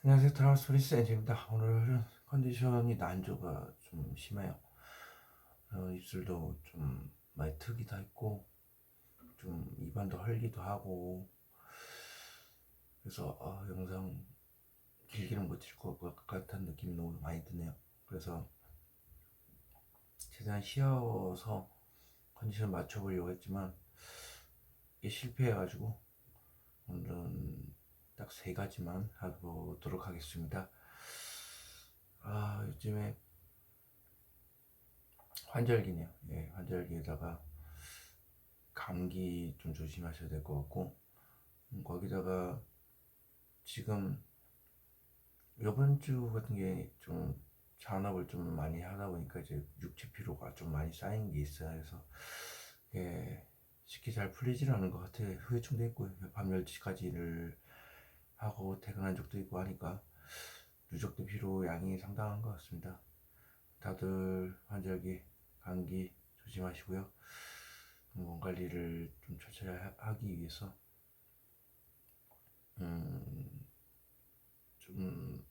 안녕하세요. 트라우스리스 엔지입니다. 오늘은 컨디션이 난조가 좀 심해요. 입술도 좀 많이 트기도 했고, 좀 입안도 헐기도 하고, 그래서 영상 길게는 못 찍을 것 같은 느낌이 너무 많이 드네요. 그래서 최대한 쉬어서 컨디션 맞춰보려고 했지만, 이게 실패해가지고, 오늘은 딱 세 가지만 해보도록 하겠습니다. 요즘에 환절기네요. 예, 환절기에다가 감기 좀 조심하셔야 될 것 같고, 거기다가 지금 이번 주 같은 게 좀 잔업을 좀 많이 하다 보니까 이제 육체 피로가 좀 많이 쌓인 게 있어요. 그래서 예, 쉽게 잘 풀리지는 않은 것 같아요. 후유증도 있고 밤 10시까지 일을 하고 퇴근한 적도 있고 하니까 누적된 피로 양이 상당한 것 같습니다. 다들 환절기 감기 조심하시고요. 몸 관리를 좀 철저히 하기 위해서 좀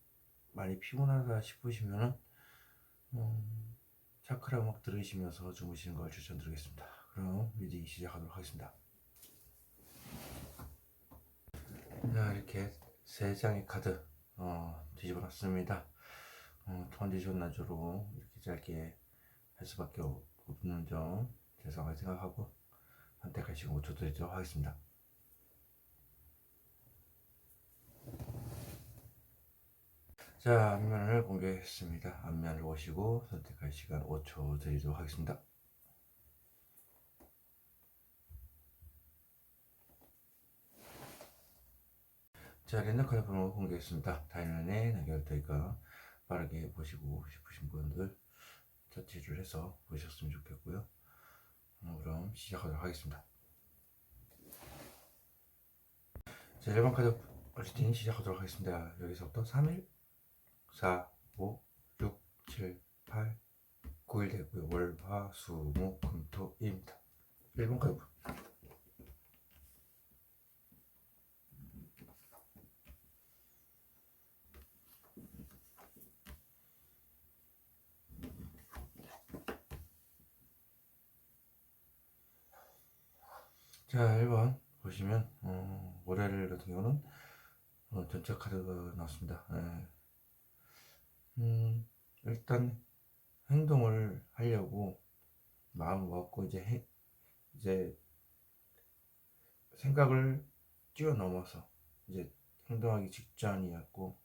많이 피곤하다 싶으시면은 차크라 음악 들으시면서 주무시는 걸 추천드리겠습니다. 그럼 리딩 시작하도록 하겠습니다. 자, 이렇게 세 장의 카드 뒤집어 놨습니다. 컨디션 나주로 이렇게 짧게 할 수밖에 없는 점 죄송하게 생각하고 선택할 시간 5초 드리도록 하겠습니다. 자, 앞면을 공개했습니다. 앞면을 보시고 선택할 시간 5초 드리도록 하겠습니다. 자, 랜덤 카드 번호 공개했습니다. 다이너의 연결되니까 빠르게 보시고 싶으신 분들 터치를 해서 보셨으면 좋겠고요. 그럼 시작하도록 하겠습니다. 자, 1번 카드 리딩 시작하도록 하겠습니다. 여기서부터 3일, 4, 5, 6, 7, 8, 9일 되고요. 월, 화, 수, 목, 금, 토, 일입니다. 1번 카드. 자, 1번 보시면 월요일 같은 경우는 전체 카드가 나왔습니다. 예. 일단 행동을 하려고 마음을 먹고 이제 생각을 뛰어넘어서 이제 행동하기 직전이었고,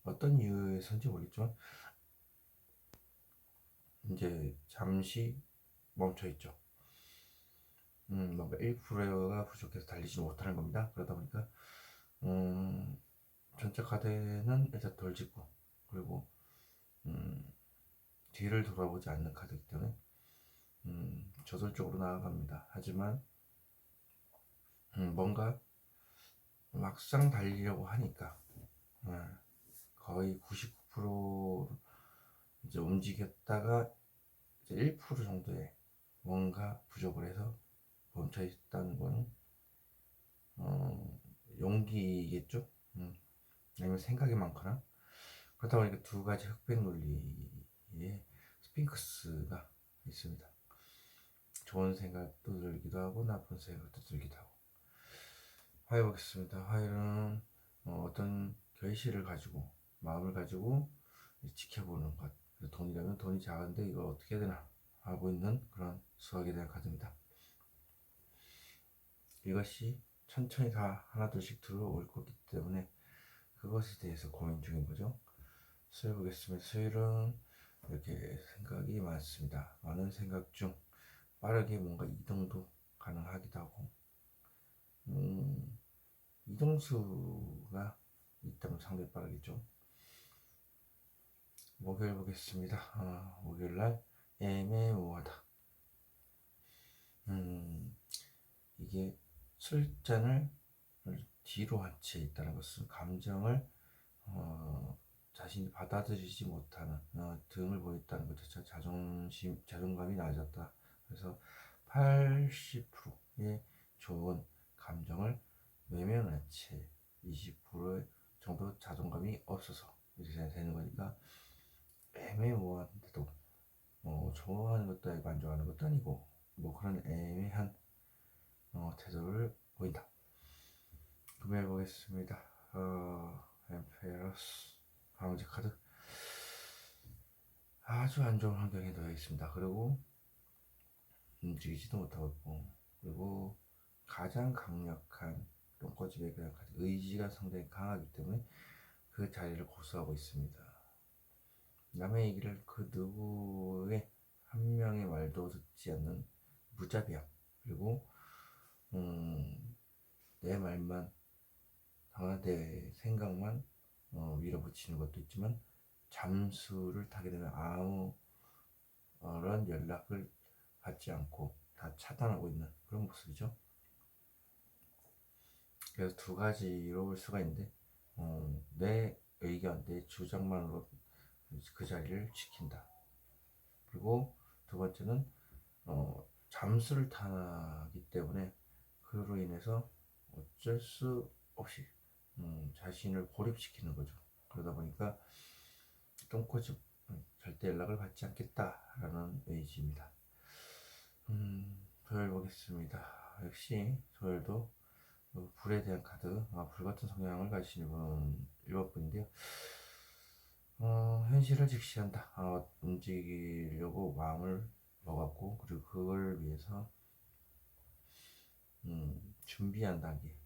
어떤 이유에서인지 모르겠지만 이제 잠시 멈춰 있죠. 뭔가 1%가 부족해서 달리지 못하는 겁니다. 그러다 보니까 전체 카드는 일단 덜 짓고, 그리고 뒤를 돌아보지 않는 카드이기 때문에 저돌적으로 나아갑니다. 하지만 뭔가 막상 달리려고 하니까 거의 99% 이제 움직였다가 이제 1% 정도의 뭔가 부족을 해서 멈춰 있다는 거는 용기겠죠. 아니면 생각이 많거나 그렇다 보니까 두 가지 흑백 논리의 스핑크스가 있습니다. 좋은 생각도 들기도 하고 나쁜 생각도 들기도 하고. 화해 보겠습니다. 화해는 어떤 결실을 가지고 마음을 가지고 지켜보는 것. 돈이라면 돈이 작은데 이걸 어떻게 해야 되나 하고 있는 그런 수학에 대한 카드입니다. 이것이 천천히 다 하나둘씩 들어올 거기 때문에 그것에 대해서 고민 중인 거죠. 수요일 보겠습니다. 수요일은 이렇게 생각이 많습니다. 많은 생각 중 빠르게 뭔가 이동도 가능하기도 하고, 이동수가 있다면 상당히 빠르겠죠. 목요일 보겠습니다. 목요일날 애매모호하다. 이게 술잔을 뒤로 한 채 있다는 것은 감정을 자신이 받아들이지 못하는 등을 보였다는 것 자체가 자존감이 낮았다. 그래서 80%의 좋은 감정을 외면한 채 20% 정도 자존감이 없어서 이렇게 되는 거니까 애매모호한데도 좋아하는 것도 아니고 안 좋아하는 것도 아니고 뭐 그런 애매한 태도를 보인다. 구매해 보겠습니다. 엠페러스 방지 카드 아주 안 좋은 환경에 놓여 있습니다. 그리고 움직이지도 못하고 있고, 그리고 가장 강력한 똥꼬집의 그냥 의지가 상당히 강하기 때문에 그 자리를 고수하고 있습니다. 남의 얘기를 그 누구의 한 명의 말도 듣지 않는 무자비함, 그리고 내 말만 내 생각만 밀어붙이는 것도 있지만 잠수를 타게 되면 아무런 연락을 받지 않고 다 차단하고 있는 그런 모습이죠. 그래서 두 가지로 볼 수가 있는데 내 의견, 내 주장만으로 그 자리를 지킨다. 그리고 두 번째는 잠수를 타기 때문에 그로 인해서 어쩔 수 없이 자신을 고립시키는 거죠. 그러다 보니까 똥꼬집 절대 연락을 받지 않겠다라는 의지입니다. 조열 보겠습니다. 역시 조열도 불에 대한 카드, 불같은 성향을 가지신 분 1번 분인데요. 현실을 직시한다. 움직이려고 마음을 먹었고, 그리고 그걸 위해서 준비한 단계,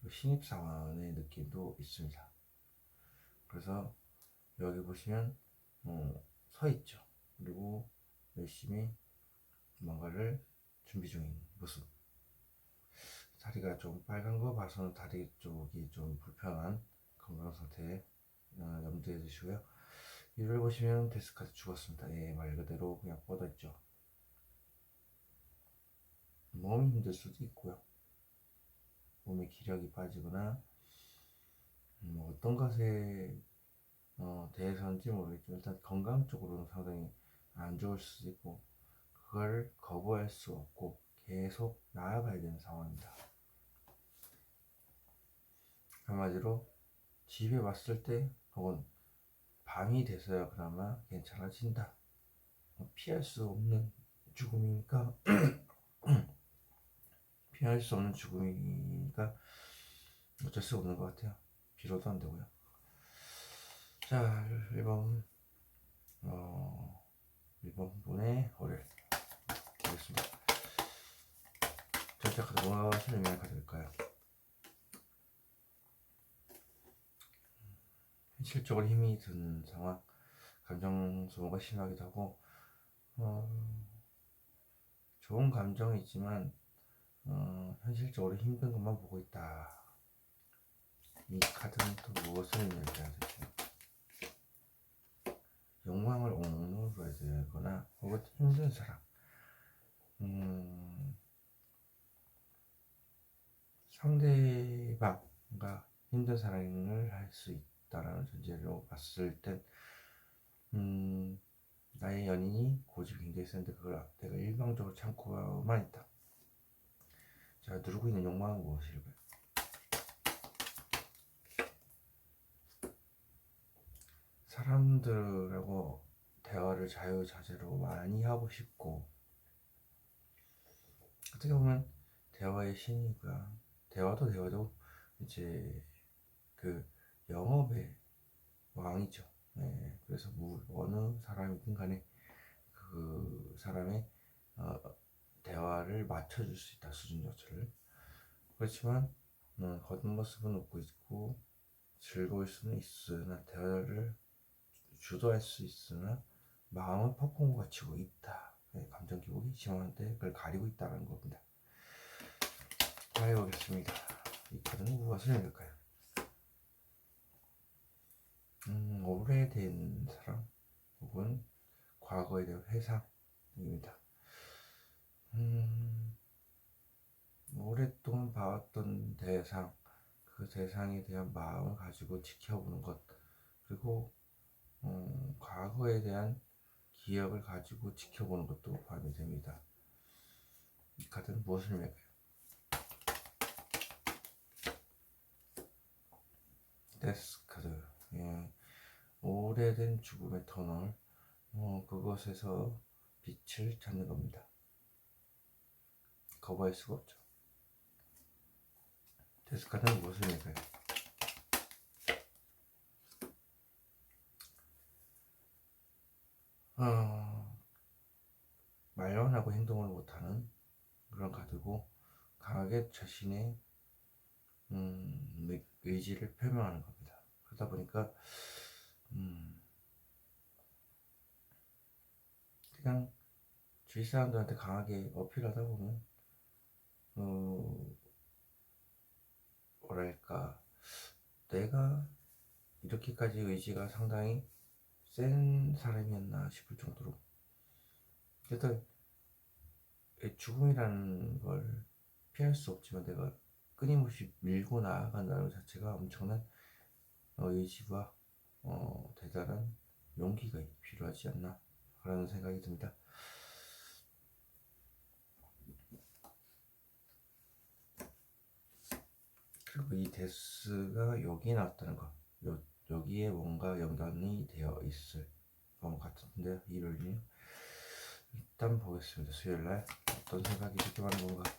신입사원의 느낌도 있습니다. 그래서 여기 보시면 서 있죠. 그리고 열심히 뭔가를 준비 중인 모습. 다리가 좀 빨간 거 봐서는 다리 쪽이 좀 불편한 건강 상태에 염두에 두시고요. 이를 보시면 데스카드 죽었습니다. 예, 말 그대로 그냥 뻗어있죠. 몸이 힘들 수도 있고요. 몸에 기력이 빠지거나 어떤 것에 대해서인지 모르겠지만 일단 건강 쪽으로는 상당히 안 좋을 수도 있고 그걸 거부할 수 없고 계속 나아가야 되는 상황입니다. 한마디로 집에 왔을 때 혹은 밤이 돼서야 그나마 괜찮아진다. 피할 수 없는 죽음이니까 피할 수 없는 죽음이니까 어쩔 수 없는 것 같아요. 빌어도 안 되고요. 자, 1번 1번 분의 월요일 보겠습니다. 절대 카드 무엇을 의미하는 카드일까요? 현실적으로 힘이 든 상황, 감정 소모가 심하기도 하고 좋은 감정이 있지만 현실적으로 힘든 것만 보고 있다. 이 카드는 또 무엇을 의미할까요? 욕망을 억누르야 되거나 혹은 힘든 사람, 상대방과 힘든 사랑을 할 수 있다라는 전제로 봤을 땐 나의 연인이 고집이 굉장히 센데 그걸 내가 일방적으로 참고만 있다. 자, 누르고 있는 욕망은 무엇일까요? 사람들하고 대화를 자유자재로 많이 하고 싶고 어떻게 보면 대화의 신이고요. 대화도 이제 그 영업의 왕이죠. 네, 그래서 어느 사람이든 간에 그 사람의 대화를 맞춰줄 수 있다. 수준 자체를. 그렇지만 겉모습은 웃고 있고 즐거울 수는 있으나 대화를 주도할 수 있으나 마음은 펑펑 갇히고 있다. 네, 감정 기복이 심한데 그걸 가리고 있다는 겁니다. 자, 해보겠습니다. 이 카드는 무엇을 읽을까요? 오래된 사람 혹은 과거에 대한 회상입니다. 오랫동안 봐왔던 대상, 그 대상에 대한 마음을 가지고 지켜보는 것, 그리고 과거에 대한 기억을 가지고 지켜보는 것도 포함이 됩니다. 이 카드는 무엇을 의미할까요? 데스 카드. 예. 오래된 죽음의 터널. 그것에서 빛을 찾는 겁니다. 거부할 수가 없죠. 데스 카드는 무엇을 얘기해요? 말만하고 행동을 못하는 그런 카드고, 강하게 자신의 의지를 표명하는 겁니다. 그러다 보니까 그냥 주위 사람들한테 강하게 어필하다 보면 뭐랄까, 내가 이렇게까지 의지가 상당히 센 사람이었나 싶을 정도로, 일단 죽음이라는 걸 피할 수 없지만 내가 끊임없이 밀고 나아간다는 것 자체가 엄청난 의지와 대단한 용기가 필요하지 않나 라는 생각이 듭니다. 그리고 이 데스가 여기 나왔다는 거, 여기에 뭔가 연관이 되어 있을 것 같은데, 일요일이요. 일단 보겠습니다. 수요일날 어떤 생각이 이렇게 많은 건가.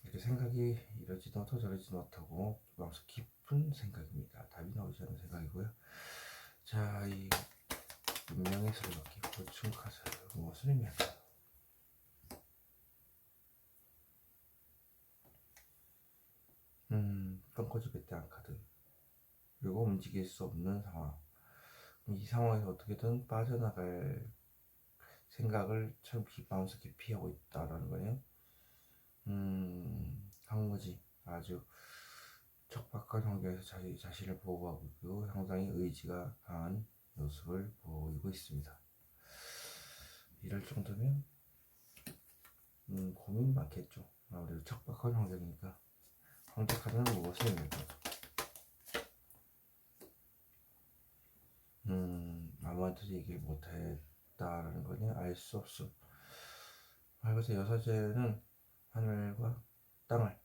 이렇게 생각이 이러지도 못하고 저러지도 못하고 마음속 깊은 생각입니다. 답이 나오지 않는 생각이고요. 자, 이 운명의 설박기 고충 카드 무엇을 의미할까요? 뻥커지 배때한 카드. 그리고 움직일 수 없는 상황. 이 상황에서 어떻게든 빠져나갈 생각을 참 마음속에 피하고 있다라는 거네요. 황무지 아주 척박한 환경에서 자신을 보호하고 있고 상당히 의지가 강한 모습을 보이고 있습니다. 이럴 정도면 고민 많겠죠. 아무래도 척박한 환경이니까. 황제 카드는 무엇을 의미할까요? 아무한테도 얘기를 못했다라는 거냐? 알 수 없어. 그래서 여사제는 하늘과 땅을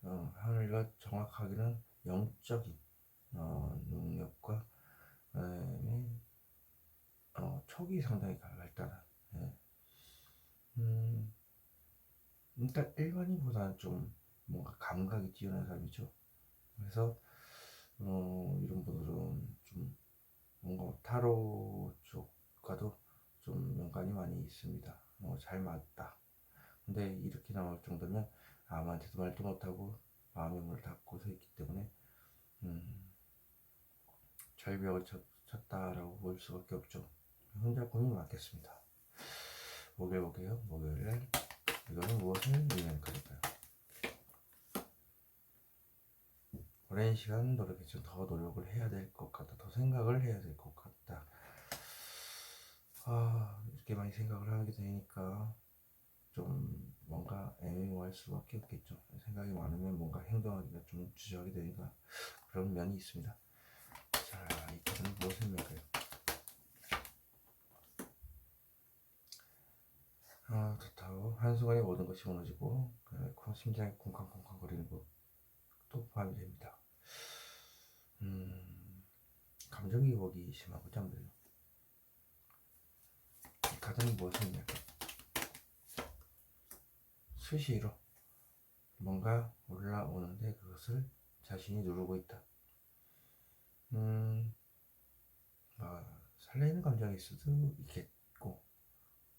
하늘과 정확하게는 영적인 능력과 촉이 상당히 발달한, 예. 일단 일반인보다는 좀 뭔가 감각이 뛰어난 사람이죠. 그래서 이런 분들은 좀 뭔가 타로 쪽과도 좀 연관이 많이 있습니다. 잘 맞다. 근데 이렇게 나올 정도면 아무한테도 말도 못하고 마음의 문을 닫고 서 있기 때문에 절벽을 쳤다라고 볼 수밖에 없죠. 혼자 고민이 많겠습니다. 목요일이요. 목요일날 이거는 무엇을 의미하는 카드일까요? 오랜 시간 노력했지만 더 노력을 해야 될 것 같다. 더 생각을 해야 될 것 같다. 이렇게 많이 생각을 하게 되니까 좀 뭔가 애매모호할 수밖에 없겠죠. 생각이 많으면 뭔가 행동하기가 좀 주저하게 되니까 그런 면이 있습니다. 자, 이 카드는 무엇을 의미할까요? 좋다고 한순간에 모든 것이 무너지고 심장이 쿵쾅쿵쾅 거리는 것도 포함이 됩니다. 감정 기복이 심하고 잠들요. 이 카드는 무엇을 의미할까요? 수시로 뭔가 올라오는데 그것을 자신이 누르고 있다. 설레는 감정일 수도 있겠고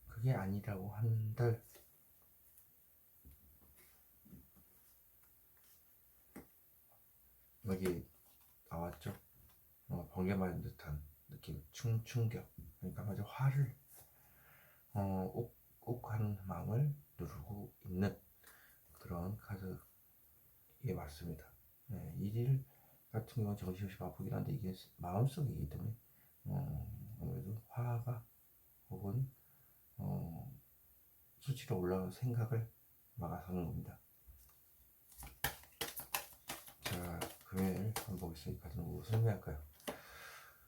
그게 아니라고 한들 여기 나왔죠. 번개 맞은 듯한 느낌, 충격. 그러니까 마치 화를 욱욱한 마음을 누르고 있는 그런 카드에 맞습니다. 네, 일일 같은 경우는 정신없이 바쁘긴 한데 이게 마음속이기 때문에 아무래도 화가 혹은 수치로 올라오는 생각을 막아서는 겁니다. 자, 금요일 한번 보겠습니다. 카드는 무엇을 의미할까요?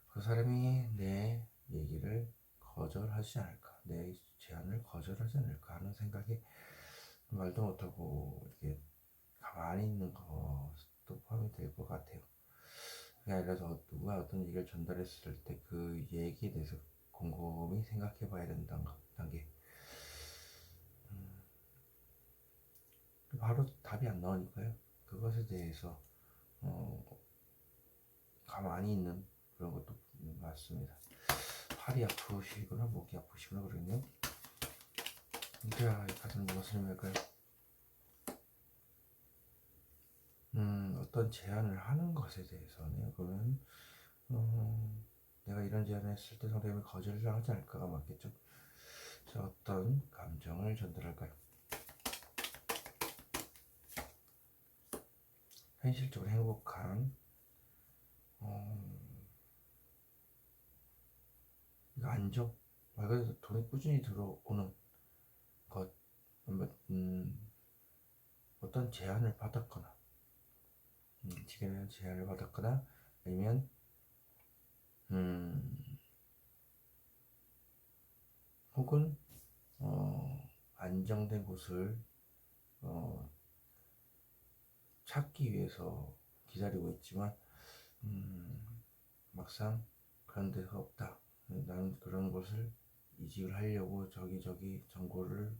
그 사람이 내 얘기를 거절하지 않을까, 내 제안을 거절하지 않을까 하는 생각에 말도 못하고 이렇게 가만히 있는 것 포함이 될 것 같아요. 그게 아니라 누가 어떤 얘기를 전달했을 때 그 얘기에 대해서 곰곰이 생각해 봐야 된다는 게 바로 답이 안 나오니까요. 그것에 대해서 가만히 있는 그런 것도 맞습니다. 팔이 아프시거나 목이 아프시거나 그러네요. 자, 이 카드는 무엇을 의미할까요? 어떤 제안을 하는 것에 대해서네요. 그러면 내가 이런 제안을 했을 때 상대방이 거절을 하지 않을까가 맞겠죠. 자, 어떤 감정을 전달할까요? 현실적으로 행복한 안정, 말 그대로 돈이 꾸준히 들어오는 것, 어떤 제안을 받았거나 지금은 제안을 받았거나 아니면 혹은 안정된 곳을 찾기 위해서 기다리고 있지만 막상 그런 데가 없다. 나는 그런 곳을 이직을 하려고 저기저기 정보를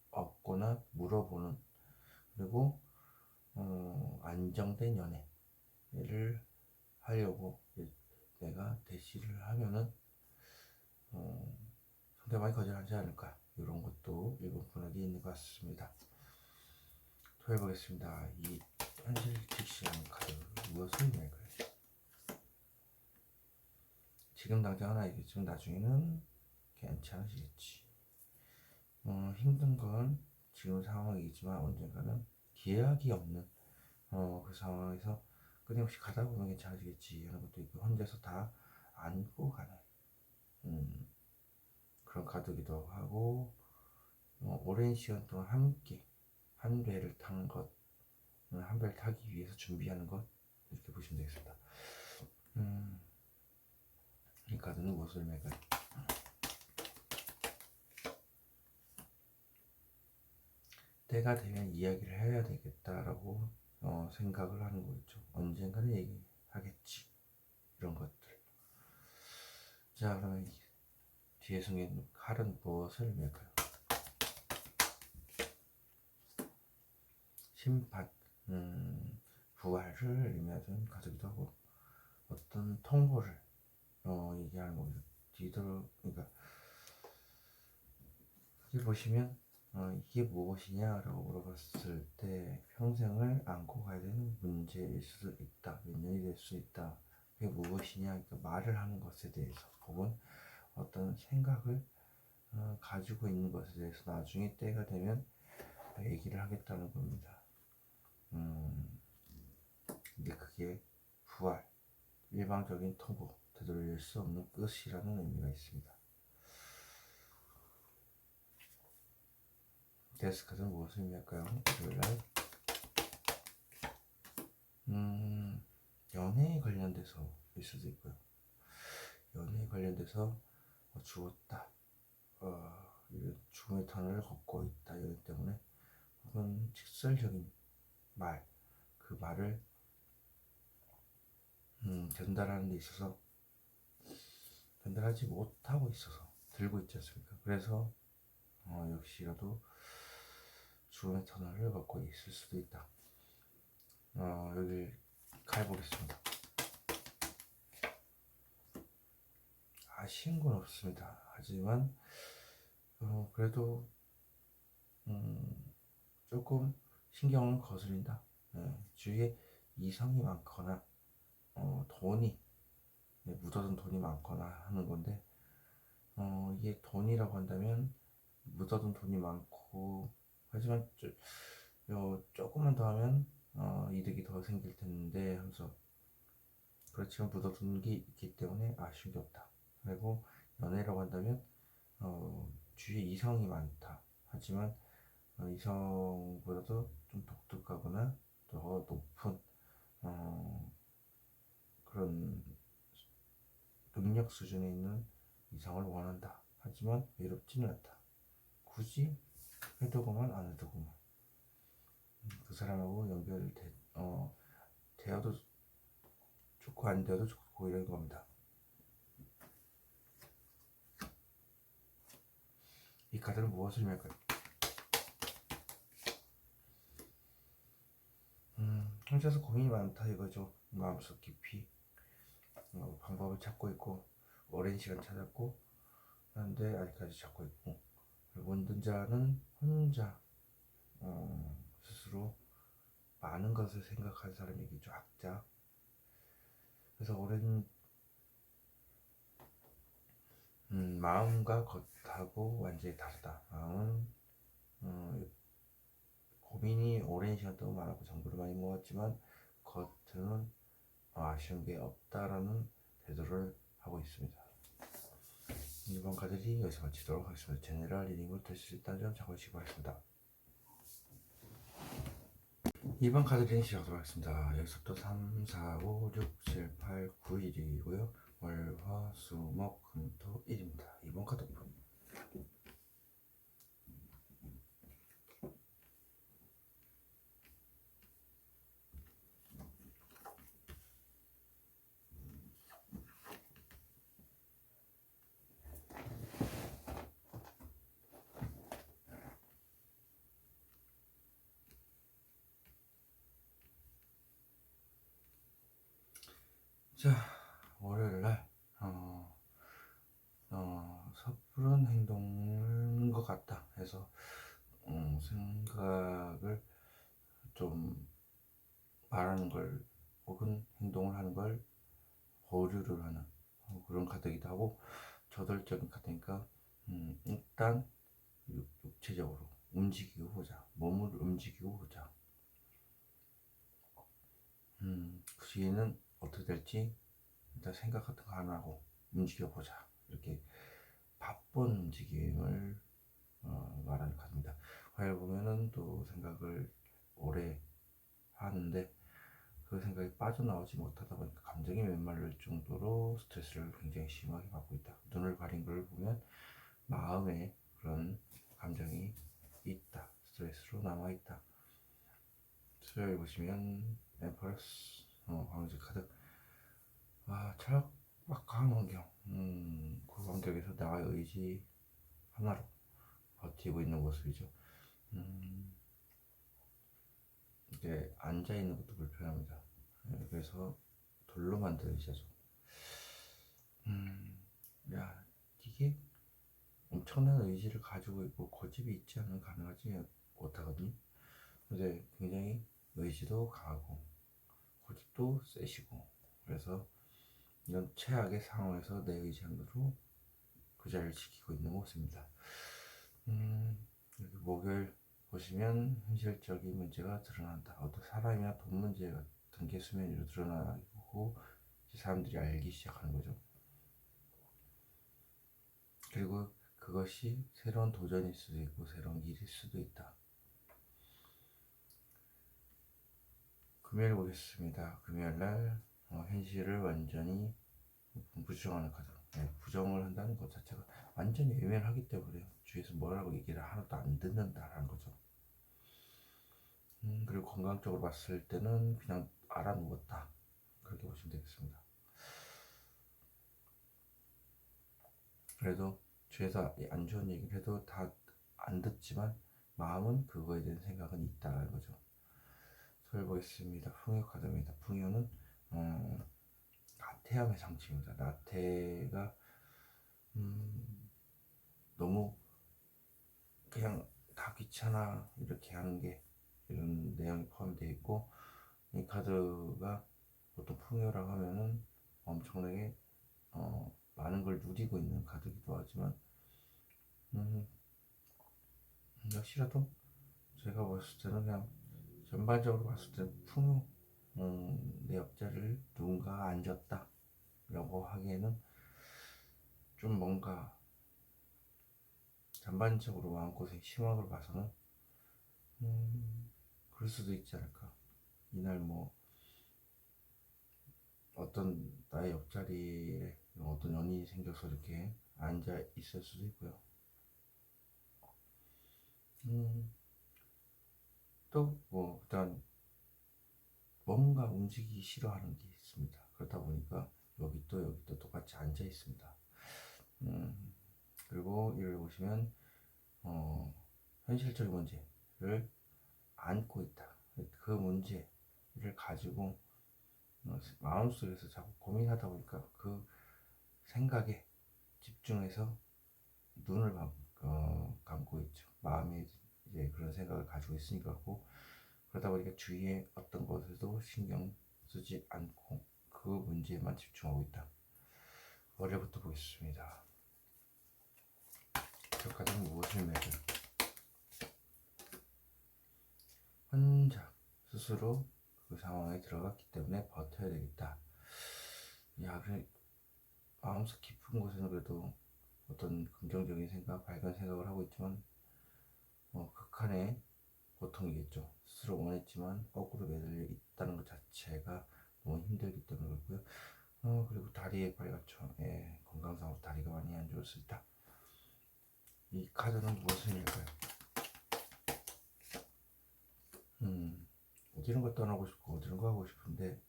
얻거나 물어보는, 그리고 안정된 연애를 하려고 내가 대시를 하면은 상대방이 거절하지 않을까, 이런 것도 일본분에게 있는 것 같습니다. 또 해보겠습니다. 이 현실 직시하는 카드 무엇을 의미할까요? 지금 당장은 알겠지만 나중에는 괜찮아지겠지. 힘든 건 지금 상황이지만 언젠가는 기약이 없는 그 상황에서 끊임없이 가다 보면 괜찮아지겠지 하는 것도 있고, 혼자서 다 안고 가는 그런 카드기도 하고, 오랜 시간 동안 함께 한 배를 탄 것, 한 배를 타기 위해서 준비하는 것, 이렇게 보시면 되겠습니다. 이 카드는 무엇을 의미할까요? 때가 되면 이야기를 해야 되겠다라고 생각을 하는 거겠죠. 언젠가는 얘기하겠지, 이런 것들. 자, 그러면 뒤에 숨긴 칼은 무엇을 의미할까요? 심판, 부활을 의미하는 카드기도 하고, 어떤 통보를 얘기하는 겁니다. 그러니까 여기 보시면 이게 무엇이냐라고 물어봤을 때 평생을 안고 가야 되는 문제일 수도 있다, 몇 년이 될 수 있다. 그게 무엇이냐, 그러니까 말을 하는 것에 대해서, 혹은 어떤 생각을 가지고 있는 것에 대해서 나중에 때가 되면 얘기를 하겠다는 겁니다. 근데 그게 부활, 일방적인 통보, 되돌릴 수 없는 끝이라는 의미가 있습니다. 데스카드는 무엇을 의미할까요? 일요일날 연애에 관련돼서 일 수도 있고요. 연애에 관련돼서 죽었다, 죽음의 터널을 걷고 있다, 이기 때문에, 혹은 직설적인 말, 그 말을 전달하는 데 있어서 전달하지 못하고 있어서 들고 있지 않습니까? 그래서 역시라도 죽음의 터널을 걷고 있을 수도 있다. 여기 가보겠습니다. 아쉬운 건 없습니다. 하지만 그래도 조금 신경은 거슬린다. 주위에 이성이 많거나 돈이, 묻어둔 돈이 많거나 하는 건데, 이게 돈이라고 한다면 묻어둔 돈이 많고, 하지만 조금만 더 하면 이득이 더 생길 텐데 하면서, 그렇지만 묻어둔 게 있기 때문에 아쉬운 게 없다. 그리고 연애라고 한다면 주위에 이성이 많다. 하지만 이성보다도 좀 독특하거나 더 높은 그런 능력 수준에 있는 이성을 원한다. 하지만 외롭지는 않다. 굳이 해두고만 안 해두고만 그 사람하고 되어도 좋고 안 되어도 좋고 이런 겁니다. 이 카드는 무엇을 의미할까요? 혼자서 고민이 많다 이거죠. 마음속 깊이 방법을 찾고 있고 오랜 시간 찾았고 그런데 아직까지 찾고 있고, 그리고 운전자는 혼자 스스로 많은 것을 생각한 사람이겠죠. 학자. 그래서 오랜 마음과 겉하고 완전히 다르다. 마음은 고민이 오랜 시간 동안 많았고 정보를 많이 모았지만 겉은 아쉬운 게 없다라는 태도를 하고 있습니다. 이번 카드리 여기서 마치도록 하겠습니다. 제네럴 리딩을 될 수 있다는 점 참고하시기 바랍니다. 2번 카드 리딩 시작하도록 하겠습니다. 여기서부터 3, 4, 5, 6, 7, 8, 9, 1이고요. 월, 화, 수, 목, 금, 토, 일입니다. 2번 카드 오픈. 자, 월요일날 섣부른 행동인 것 같다 해서 생각을 좀 말하는 걸 혹은 행동을 하는 걸 보류를 하는 그런 카드이기도 하고, 저돌적인 카드니까 일단 육체적으로 움직이고 보자, 몸을 움직이고 보자. 그 시기는 어떻게 될지 일단 생각 같은 거 안 하고 움직여보자, 이렇게 바쁜 움직임을 말하는 카드입니다. 화요일 보면은 또 생각을 오래 하는데 그 생각이 빠져나오지 못하다 보니까 감정이 메말릴 정도로 스트레스를 굉장히 심하게 받고 있다. 눈을 가린 걸 보면 마음에 그런 감정이 있다, 스트레스로 남아있다. 수요일 보시면 엠퍼러스 황제 카드. 철학박한 환경, 그 환경에서 나의 의지 하나로 버티고 있는 모습이죠. 이제 앉아있는 것도 불편합니다. 그래서 돌로 만든 의자죠. 야, 이게 엄청난 의지를 가지고 있고 고집이 있지 않으면 가능하지 못하거든요. 근데 굉장히 의지도 강하고 고집도 세시고, 그래서 이런 최악의 상황에서 내 의지만으로 그 자리를 지키고 있는 모습입니다. 여기 목요일 보시면 현실적인 문제가 드러난다. 어떤 사람이나 돈 문제 같은 게 수면 위로 드러나고 사람들이 알기 시작하는 거죠. 그리고 그것이 새로운 도전일 수도 있고 새로운 일일 수도 있다. 금요일 보겠습니다. 금요일날 현실을 완전히 부정하는 카드. 부정을 한다는 것 자체가 완전히 외면하기 때문에 주위에서 뭐라고 얘기를 하나도 안 듣는다라는 거죠. 그리고 건강적으로 봤을 때는 그냥 알아누웠다, 그렇게 보시면 되겠습니다. 그래도 주위에서 안 좋은 얘기를 해도 다 안 듣지만 마음은 그거에 대한 생각은 있다라는 거죠. 소위 보겠습니다. 풍요 카드입니다. 풍요는 나태함의 상징입니다. 나태가 너무 그냥 다 귀찮아 이렇게 하는 게 이런 내용이 포함되어 있고, 이 카드가 보통 풍요라고 하면은 엄청나게 많은 걸 누리고 있는 카드이기도 하지만 역시라도 제가 봤을 때는 그냥 전반적으로 봤을 때 풍요, 내 옆자리를 누군가 앉았다 라고 하기에는 좀 뭔가 전반적으로 마음고생이 심한 걸 봐서는 그럴 수도 있지 않을까. 이날 뭐 어떤 나의 옆자리에 어떤 연인이 생겨서 이렇게 앉아 있을 수도 있고요. 또 뭐 일단 뭔가 움직이기 싫어하는 게 있습니다. 그렇다 보니까 여기 또 똑같이 앉아 있습니다. 그리고 이를 보시면 현실적인 문제를 안고 있다. 그 문제를 가지고 마음속에서 자꾸 고민하다 보니까 그 생각에 집중해서 눈을 감고 있죠. 마음에 이제 그런 생각을 가지고 있으니까. 그렇고, 그러다 보니까 주위에 어떤 것에도 신경 쓰지 않고 그 문제에만 집중하고 있다. 어려부터 보겠습니다. 저 카드는 무엇을 맺을? 혼자 스스로 그 상황에 들어갔기 때문에 버텨야 되겠다. 야, 마음속 깊은 곳에는 그래도 어떤 긍정적인 생각, 밝은 생각을 하고 있지만 극한의 고통이겠죠. 스스로 원했지만 거꾸로 매달려 있다는 것 자체가 너무 힘들기 때문에 그렇고요. 그리고 다리에 빨갛죠. 예, 건강상으로 다리가 많이 안 좋을 수 있다. 이 카드는 무엇을 의미할까요? 어디론가 떠나고 싶고 어디론가 가고 싶은데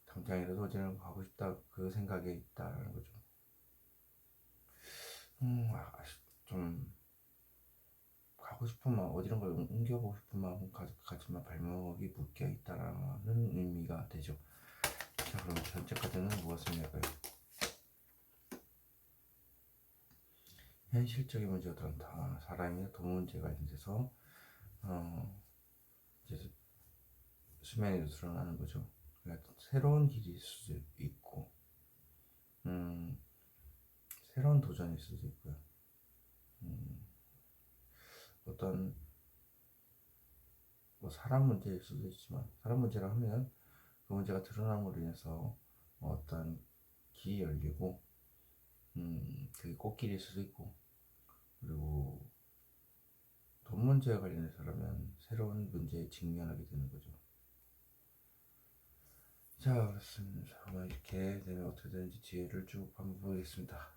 당장이라도 어디론가 가고 싶다, 그 생각에 있다라는 거죠. 좀 가고 싶은 마음, 어디론가 옮겨가고 싶은 마음은 가지만 발목이 묶여 있다라는 의미가 되죠. 자, 그럼 전체 카드는 무엇을 의미할까요? 현실적인 문제들은 다 사람이나 돈 문제가 관련돼서 이제 수면에도 드러나는 거죠. 그러니까 새로운 길일 수도 있고, 새로운 도전일 수도 있고요. 어떤 사람 문제일 수도 있지만, 사람 문제라 하면 그 문제가 드러남으로 인해서 어떤 길이 열리고, 그게 꽃길일 수도 있고, 그리고 돈 문제와 관련해서라면 새로운 문제에 직면하게 되는 거죠. 자, 그렇습니다. 이렇게 되면 어떻게 되는지 뒤를 쭉 한번 보겠습니다.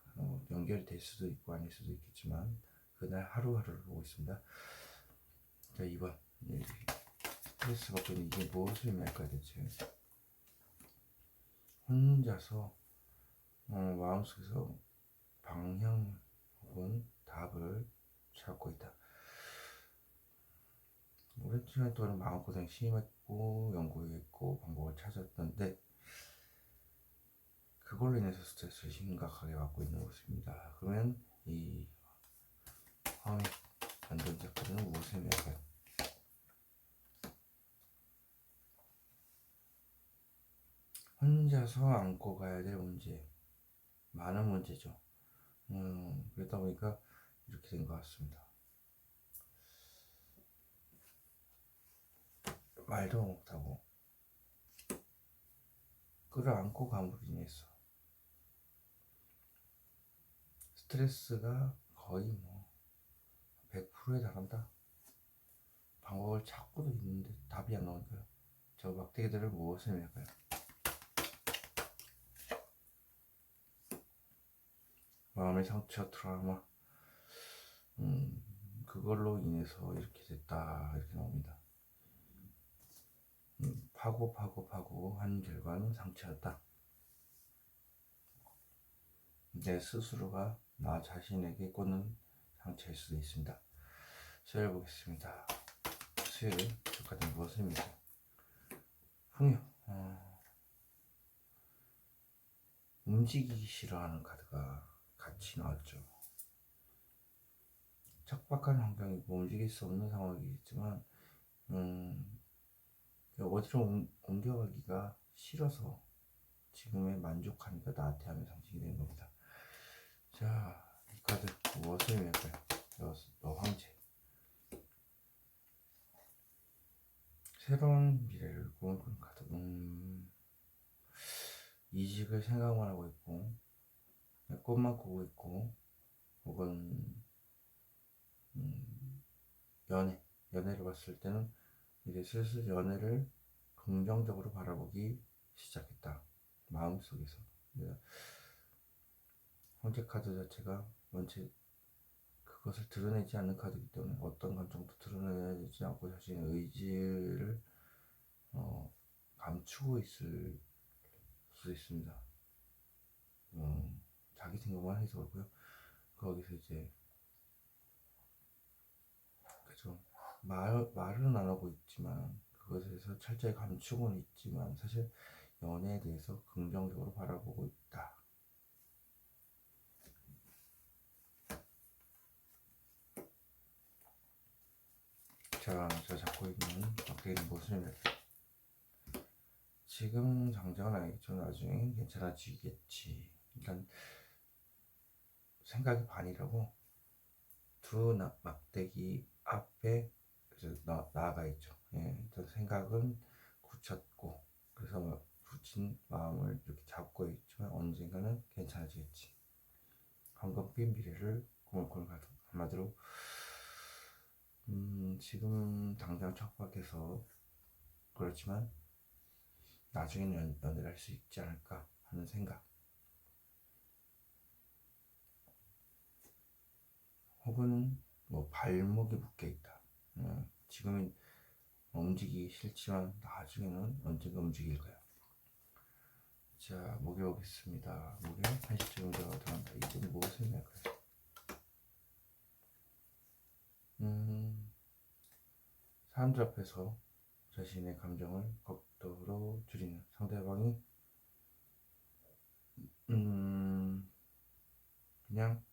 연결이 될 수도 있고 아닐 수도 있겠지만 그날 하루하루를 보고 있습니다. 자, 2번 스트레스 받고 있는 이게 무엇을 의미할까 대체? 혼자서 마음속에서 방향 혹은 답을 찾고 있다. 오랜 시간 동안 마음고생 심했고 연구했고 방법을 찾았는데 그걸로 인해서 스트레스를 심각하게 받고 있는 것입니다. 그러면 이 화음이 만든 작가는 무엇을 의미할까요? 혼자서 안고 가야 될 문제, 많은 문제죠. 그러다 보니까 이렇게 된 것 같습니다. 말도 못하고 끌어안고 감으로 인해서 스트레스가 거의 100%에 달한다. 방법을 찾고도 있는데 답이 안 나오니까요. 저 막대기들을 무엇을 의미할까요? 마음의 상처, 트라우마, 그걸로 인해서 이렇게 됐다, 이렇게 나옵니다. 파고 한 결과는 상처였다. 내 스스로가 나 자신에게 꽂는 상처일 수도 있습니다. 수요일 보겠습니다. 수요일 저 카드 무엇을 의미할까요? 풍요. 움직이기 싫어하는 카드가 같이 나왔죠. 척박한 환경이고 움직일 수 없는 상황이겠지만 어디로 옮겨가기가 싫어서 지금에 만족하니까 나태함의 상징이 되는 겁니다. 자, 이 카드 무엇을 의미할까요? 너 황제. 새로운 미래를 꿈꾸는 카드. 이직을 생각만 하고 있고 꿈만 꾸고 있고, 혹은 연애를 봤을 때는 이제 슬슬 연애를 긍정적으로 바라보기 시작했다. 마음속에서. 황제 카드 자체가 원체 그것을 드러내지 않는 카드이기 때문에 어떤 감정도 드러내지 않고 자신의 의지를 감추고 있을 수 있습니다. 자기 생각만 해서 그렇고요. 거기서 이제 그죠. 말은 안 하고 있지만 그것에 대해서 철저히 감추고는 있지만 사실 연애에 대해서 긍정적으로 바라보고 있다. 자, 제가 잡고 있는 막대기는 무엇입니까? 지금 당장은 아니겠죠. 나중에 괜찮아지겠지. 일단 생각이 반이라고 두 막대기 앞에 나아가 있죠. 예, 일단 생각은 굳혔고 그래서 굳힌 마음을 이렇게 잡고 있지만 언젠가는 괜찮아지겠지. 황금빛 미래를 꾸물꾸물 가도 한마디로 지금 당장 척박해서 그렇지만 나중에는 연애를 할 수 있지 않을까 하는 생각. 혹은 뭐 발목이 묶여 있다. 지금은 움직이기 싫지만 나중에는 언젠가 움직일 거야. 자, 목에 오겠습니다. 목에 한시쯤 들어간다. 이건 무엇을 할까요? 사람들 앞에서 자신의 감정을 극도로 줄이는 상대방이 그냥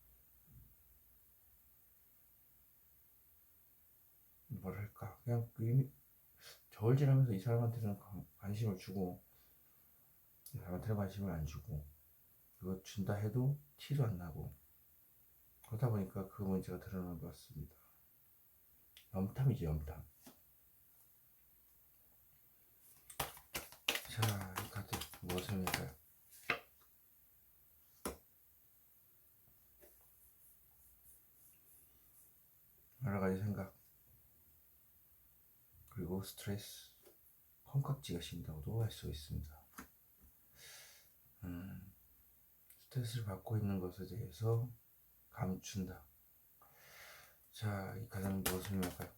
뭐랄까 그냥 저울 지나면서 이 사람한테는 관심을 주고 이 사람한테는 관심을 안 주고 그거 준다 해도 티도 안 나고 그러다 보니까 그 문제가 드러나는 것 같습니다. 염탐이지 염탐. 자, 이 카드 무엇을 할까요? 여러 가지 생각 그리고 스트레스 콩깍지가 씌인다고도 할 수 있습니다. 스트레스를 받고 있는 것에 대해서 감춘다. 자, 이 카드는 무엇을 할까요?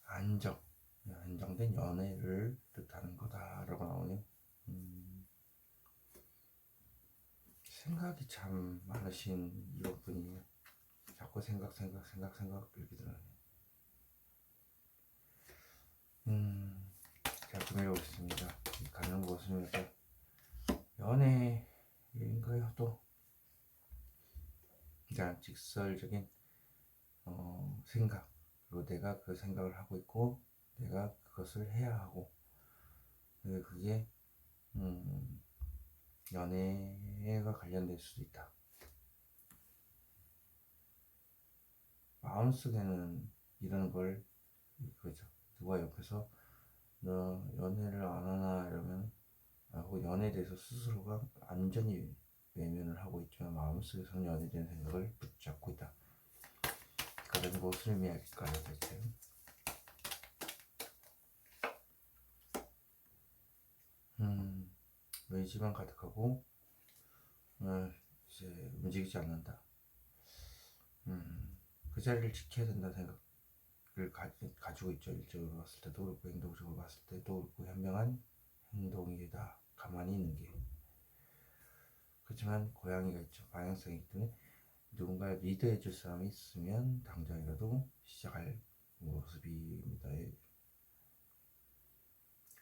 안정된 연애를 뜻하는 거다라고 나오네요. 생각이 참 많으신 이분이에요. 자꾸 생각 이렇게 들어요. 자, 그럼 읽어보겠습니다. 이 가는 무엇입니까? 연애인가요? 또 그냥 직설적인 생각 그리고 내가 그 생각을 하고 있고 내가 그것을 해야 하고 그게 연애가 관련될 수도 있다. 마음속에는 이런 걸 그죠. 누가 옆에서 너 연애를 안 하나 이러면 하고 연애에 대해서 스스로가 완전히 외면을 하고 있지만 마음속에서는 연애에 대한 생각을 붙잡고 있다. 그런 무엇을 의미할까요 대체? 의지만 가득하고 이제 움직이지 않는다. 그 자리를 지켜야 된다는 생각을 가지고 있죠. 일적으로 봤을 때도 그렇고 행동적으로 봤을 때도 그렇고 현명한 행동이다. 가만히 있는 게. 그렇지만 고양이가 있죠. 방향성이 있기 때문에 누군가 리드해 줄 사람이 있으면 당장이라도 시작할 모습입니다.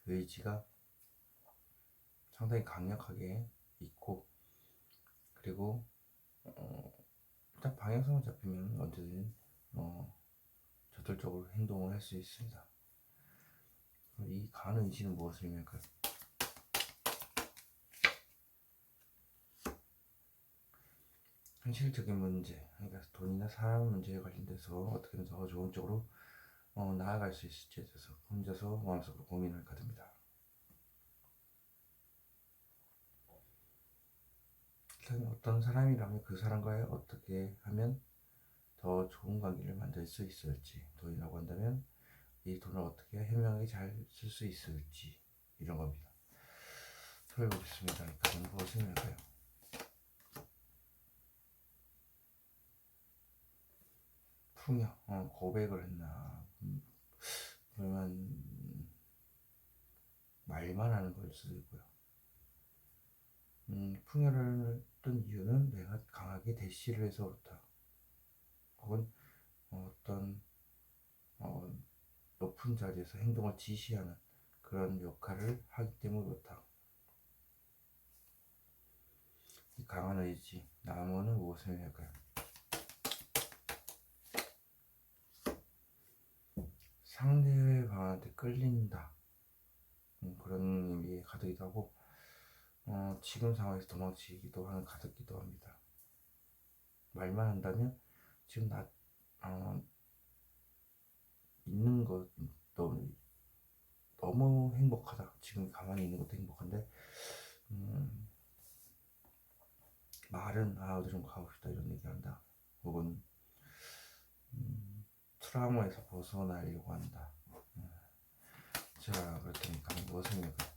의지가 상당히 강력하게 있고 그리고 일단 방향성을 잡히면 언제든 저돌적으로 행동을 할 수 있습니다. 이 강한 의지는 무엇을 의미할까요? 현실적인 문제, 그러니까 돈이나 사람 문제에 관련돼서 어떻게든 더 좋은 쪽으로 나아갈 수 있을지에 대해서 혼자서 마음속으로 고민을 가집니다. 일단 어떤 사람이라면 그 사람과의 어떻게 하면 더 좋은 관계를 만들 수 있을지, 돈이라고 한다면 이 돈을 어떻게 현명하게 잘 쓸 수 있을지 이런 겁니다. 해보겠습니다. 일단 무엇을 할까요? 풍요, 고백을 했나? 그러면 말만 하는 걸 수도 있고요. 풍요를 뜬 이유는 내가 강하게 대시를 해서 그렇다. 혹은 어떤 높은 자리에서 행동을 지시하는 그런 역할을 하기 때문에 그렇다. 이 강한 의지, 나무는 무엇을 할까요? 상대방한테 끌린다. 그런 의미에 가득이기도 하고, 지금 상황에서 도망치기도 하는 가득기도 합니다. 말만 한다면 지금 있는 것 너무 행복하다. 지금 가만히 있는 것도 행복한데 말은 어디 좀 가고 싶다 이런 얘기한다. 혹은 트라우마에서 벗어나려고 한다. 자, 그렇다니까 무엇입니까?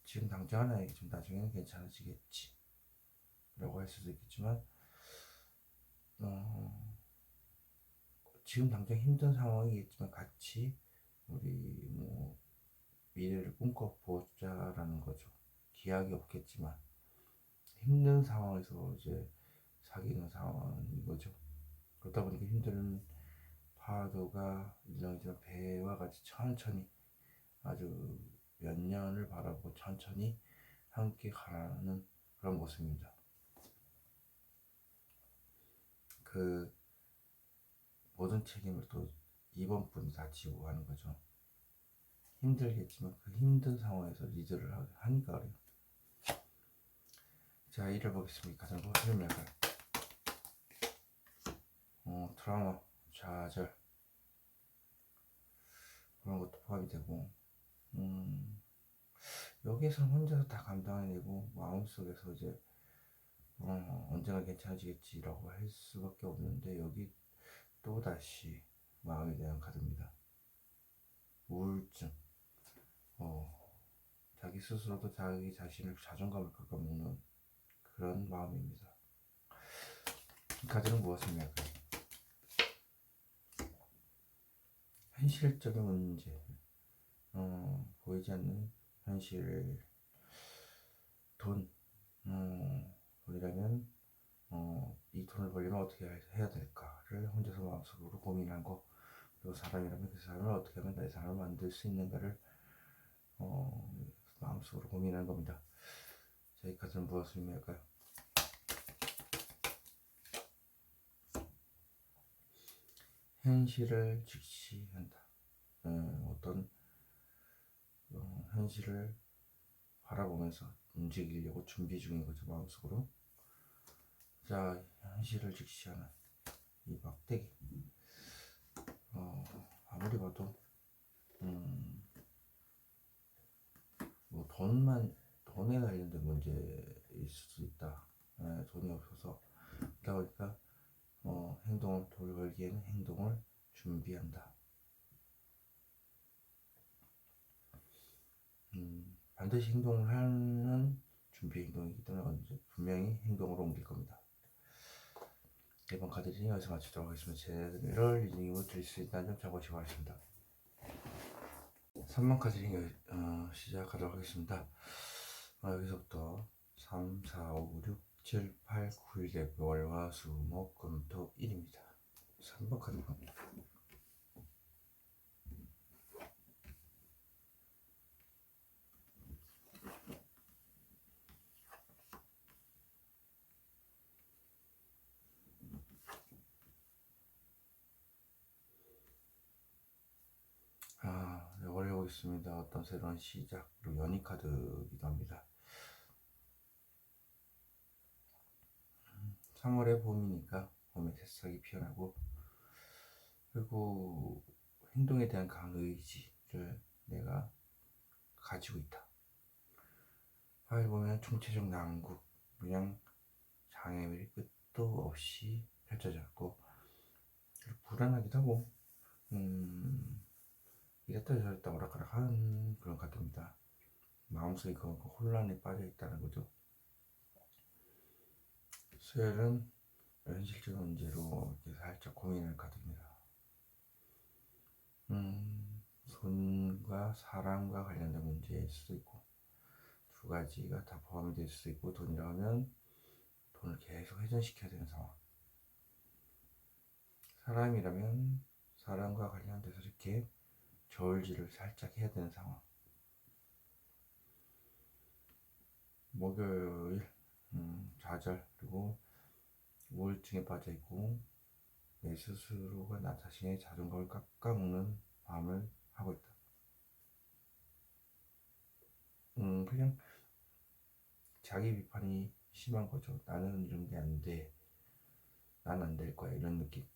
지금 당장 하나 얘기좀 나중에는 괜찮아지겠지 라고 할 수도 있겠지만 지금 당장 힘든 상황이겠지만 같이 우리 미래를 꿈꿔보자라는 거죠. 기약이 없겠지만 힘든 상황에서 이제 사귀는 상황인 거죠. 그러다 보니까 힘든 파도가 일렁이지만 배와 같이 천천히 아주 몇 년을 바라보고 천천히 함께 가는 그런 모습입니다. 그 모든 책임을 또 이번 분이 다 지고 가는 거죠. 힘들겠지만 그 힘든 상황에서 리드를 하니까 그래요. 자, 이를 보겠습니다. 가장 설명을 트라우마, 좌절 그런 것도 포함이 되고 여기에서는 혼자서 다 감당해내고 마음속에서 이제 언젠가 괜찮아지겠지라고 할 수밖에 없는데 여기 또다시 마음에 대한 카드입니다. 우울증, 자기 스스로도 자기 자신을 자존감을 깎아먹는 그런 마음입니다. 이 카드는 무엇입니까? 현실적인 문제, 보이지 않는 현실, 돈이라면 이 돈을 벌려면 어떻게 해야 될까를 혼자서 마음속으로 고민한 거, 그리고 사람이라면 그 사람을 어떻게 하면 내 사람을 만들 수 있는가를 마음속으로 고민한 겁니다. 자, 이 카드는 무엇을 의미할까요? 현실을 직시한다. 어떤 현실을 바라보면서 움직이려고 준비 중인 거죠, 마음속으로. 자, 현실을 직시하는 이 막대기. 아무리 봐도 돈에 관련된 문제일 수도 있다. 돈이 없어서 그러다 보니까 돈을 벌기에는 행동을 준비한다. 반드시 행동을 하는 준비 행동이기 때문에 언제 분명히 행동으로 옮길 겁니다. 이번 카드 리딩 여기서 마치도록 하겠습니다. 제를 리딩을 드릴 수 있다는 점 참고하시기 바랍니다. 3번 카드 리딩 시작하도록 하겠습니다. 여기서부터 3, 4, 5, 6, 7, 8, 9, 10 월화 수, 목, 금, 토, 일입니다. 3번 카드 갑니다. 올려보겠습니다. 어떤 새로운 시작, 그리고 연희 카드이기도 합니다. 3월의 봄이니까 봄에 새싹이 피어나고, 그리고 행동에 대한 강의지를 내가 가지고 있다. 파일 보면 총체적 난국, 그냥 장애물이 끝도 없이 펼쳐져 있고, 불안하기도 하고 이랬다 저랬다 오락가락한 마음속에 그 혼란에 빠져 있다는 거죠. 수요일은 현실적 문제로 이렇게 살짝 고민을 가집니다. 돈과 사람과 관련된 문제일 수도 있고, 두 가지가 다 포함이 될 수도 있고, 돈이라면 돈을 계속 회전시켜야 되는 상황. 사람이라면 사람과 관련돼서 이렇게 저울질을 살짝 해야 되는 상황. 목요일 좌절, 그리고 우울증에 빠져 있고 내 스스로가 나 자신의 자존감을 깎아먹는 마음을 하고 있다. 그냥 자기 비판이 심한 거죠. 나는 이런 게 안 돼. 난 안 될 거야. 이런 느낌.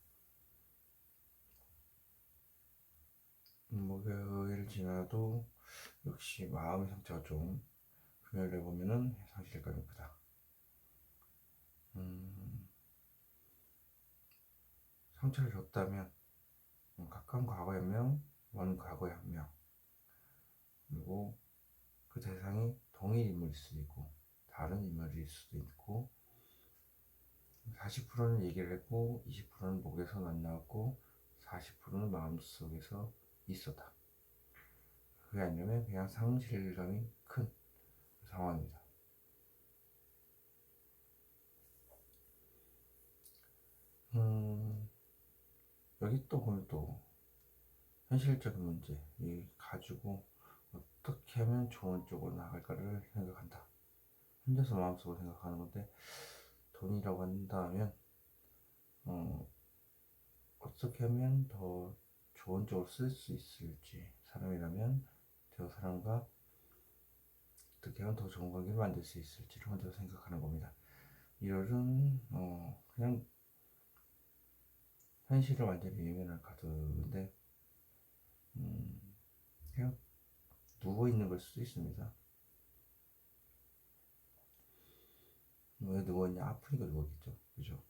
목요일 지나도 역시 마음의 상처가 좀 금요일에 보면은 상실감이 크다. 상처를 줬다면 가까운 과거의 한 명, 먼 과거의 한 명, 그리고 그 대상이 동일 인물일 수도 있고 다른 인물일 수도 있고 40%는 얘기를 했고 20%는 목에서 안 나왔고 40%는 마음속에서 있었다. 그게 아니면 그냥 상실감이 큰 상황입니다. 여기 또 보면 또 현실적인 문제 이 가지고 어떻게 하면 좋은 쪽으로 나갈까를 생각한다. 혼자서 마음속으로 생각하는 건데 돈이라고 한다면 어떻게 하면 더 좋은 쪽으로 쓸 수 있을지, 사람이라면 저 사람과 어떻게 하면 더 좋은 관계를 만들 수 있을지를 혼자 생각하는 겁니다. 1월은 그냥 현실을 완전히 외면할 카드인데 그냥 누워있는 걸 수도 있습니다. 왜 누워있냐? 아프니까 누웠겠죠. 그죠?